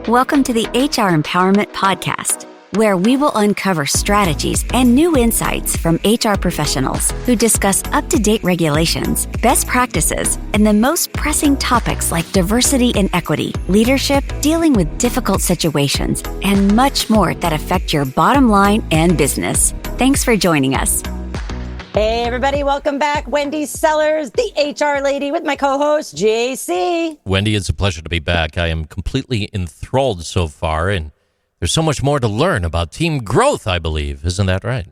Welcome to the HR Empowerment Podcast, where we will uncover strategies and new insights from HR professionals who discuss up-to-date regulations, best practices, and the most pressing topics like diversity and equity, leadership, dealing with difficult situations, and much more that affect your bottom line and business. Thanks for joining us. Hey, everybody. Welcome back. Wendy Sellers, the HR lady, with my co-host, JC. Wendy, it's a pleasure to be back. I am completely enthralled so far, and there's so much more to learn about team growth, I believe. Isn't that right?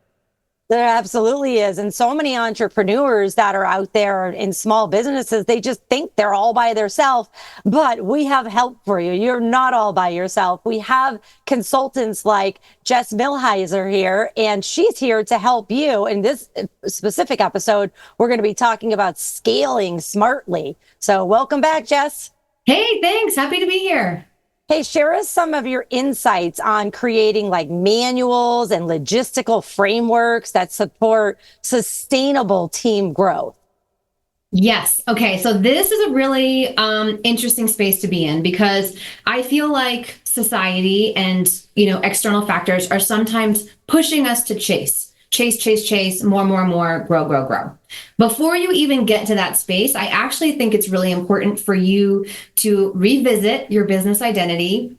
There absolutely is. And so many entrepreneurs that are out there in small businesses, they just think they're all by themselves. But we have help for you. You're not all by yourself. We have consultants like Jess Millheiser here, and she's here to help you. In this specific episode, we're going to be talking about scaling smartly. So welcome back, Jess. Hey, thanks. Happy to be here. Hey, share us some of your insights on creating like manuals and logistical frameworks that support sustainable team growth. Yes. Okay. So this is a really interesting space to be in, because I feel like society and, external factors are sometimes pushing us to chase, more, grow. Before you even get to that space, I actually think it's really important for you to revisit your business identity,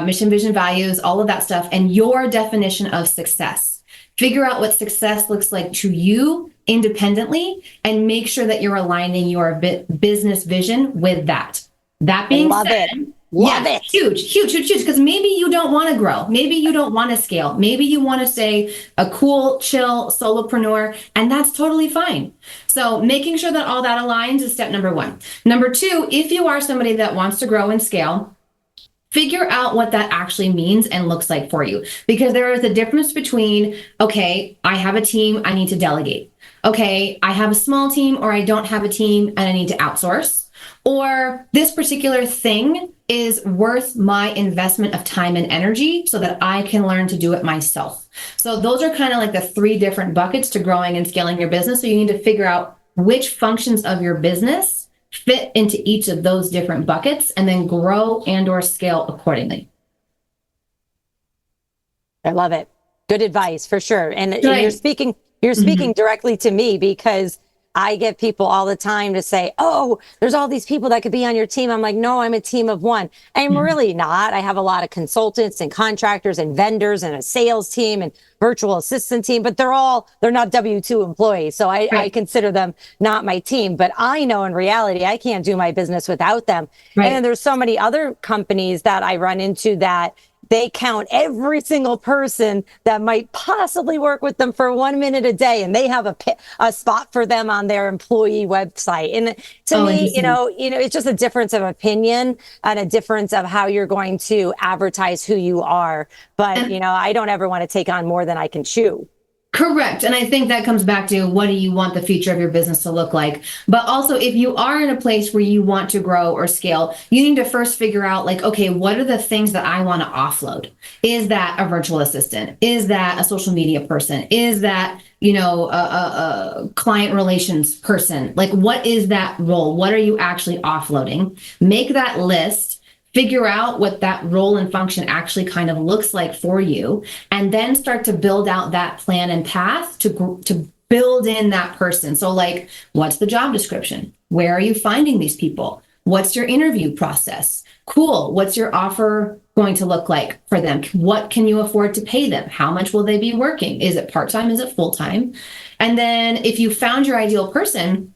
mission, vision, values, all of that stuff, and your definition of success. Figure out what success looks like to you independently, and make sure that you're aligning your business vision with that. That being said, Love it. Huge. Because maybe you don't want to grow. Maybe you don't want to scale. Maybe you want to stay a cool, chill solopreneur, and that's totally fine. So making sure that all that aligns is step number one. Number two, if you are somebody that wants to grow and scale, figure out what that actually means and looks like for you. Because there is a difference between, okay, I have a team, I need to delegate. Okay, I have a small team, or I don't have a team and I need to outsource. Or this particular thing is worth my investment of time and energy so that I can learn to do it myself. So those are kind of like the three different buckets to growing and scaling your business. So you need to figure out which functions of your business fit into each of those different buckets, and then grow and or scale accordingly. I love it. Good advice for sure. And you're speaking directly to me, because I get people all the time to say, oh, there's all these people that could be on your team. I'm like, no, I'm a team of one. I'm really not. I have a lot of consultants and contractors and vendors and a sales team and virtual assistant team, but they're not W-2 employees. So I consider them not my team, but I know in reality, I can't do my business without them. Right. And then there's so many other companies that I run into that they count every single person that might possibly work with them for 1 minute a day, and they have a spot for them on their employee website. And to me, it's just a difference of opinion and a difference of how you're going to advertise who you are. But, I don't ever want to take on more than I can chew. Correct. And I think that comes back to, what do you want the future of your business to look like? But also, if you are in a place where you want to grow or scale, you need to first figure out, like, okay, what are the things that I want to offload? Is that a virtual assistant? Is that a social media person? Is that, a client relations person? Like, what is that role? What are you actually offloading? Make that list. Figure out what that role and function actually kind of looks like for you, and then start to build out that plan and path to build in that person. So like, what's the job description? Where are you finding these people? What's your interview process? Cool. What's your offer going to look like for them? What can you afford to pay them? How much will they be working? Is it part-time? Is it full-time? And then if you found your ideal person,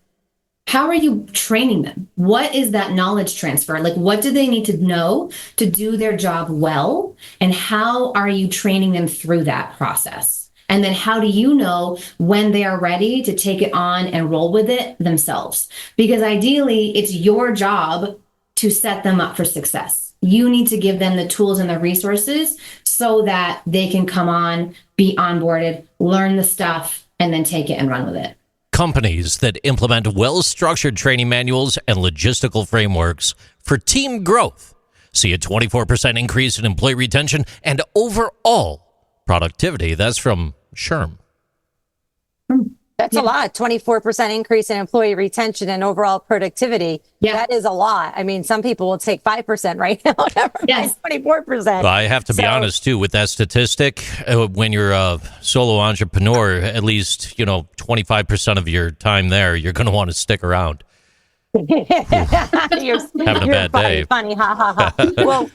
how are you training them? What is that knowledge transfer? Like, what do they need to know to do their job well? And how are you training them through that process? And then how do you know when they are ready to take it on and roll with it themselves? Because ideally, it's your job to set them up for success. You need to give them the tools and the resources so that they can come on, be onboarded, learn the stuff, and then take it and run with it. Companies that implement well-structured training manuals and logistical frameworks for team growth see a 24% increase in employee retention and overall productivity. That's from SHRM. That's a lot. 24% increase in employee retention and overall productivity. Yeah. That is a lot. I mean, some people will take 5% right now. Yes. 24%. Well, I have to be honest, too, with that statistic. When you're a solo entrepreneur, at least, 25% of your time there, you're going to want to stick around. You're having a bad day. Funny, ha ha ha.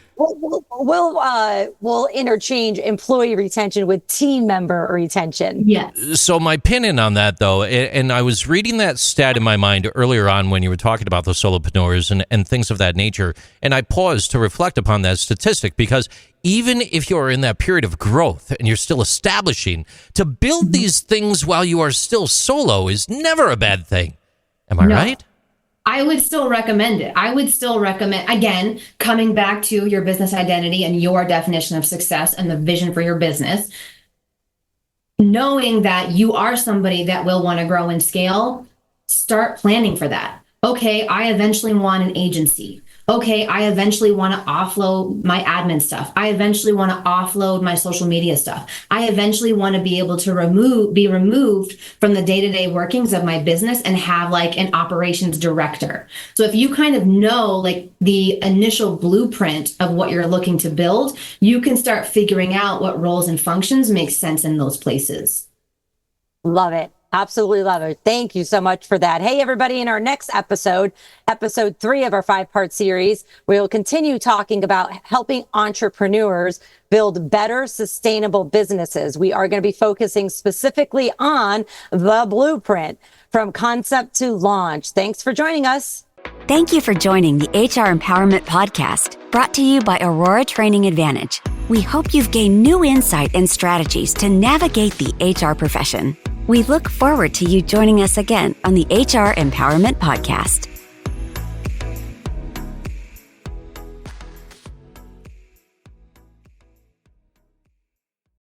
We'll interchange employee retention with team member retention. Yes. So my opinion on that, though, and I was reading that stat in my mind earlier on when you were talking about the solopreneurs and things of that nature, and I paused to reflect upon that statistic because even if you're in that period of growth and you're still establishing, to build these things while you are still solo is never a bad thing. Am I right? I would still recommend it. I would still recommend, again, coming back to your business identity and your definition of success and the vision for your business, knowing that you are somebody that will want to grow and scale, start planning for that. Okay, I eventually want an agency. Okay, I eventually want to offload my admin stuff. I eventually want to offload my social media stuff. I eventually want to be able to be removed from the day-to-day workings of my business and have like an operations director. So if you kind of know like the initial blueprint of what you're looking to build, you can start figuring out what roles and functions make sense in those places. Love it. Absolutely love it. Thank you so much for that. Hey, everybody, in our next episode 3 of our 5-part series, we'll continue talking about helping entrepreneurs build better, sustainable businesses. We are going to be focusing specifically on the blueprint from concept to launch. Thanks for joining us. Thank you for joining the HR Empowerment Podcast, brought to you by Aurora Training Advantage. We hope you've gained new insight and strategies to navigate the HR profession. We look forward to you joining us again on the HR Empowerment Podcast.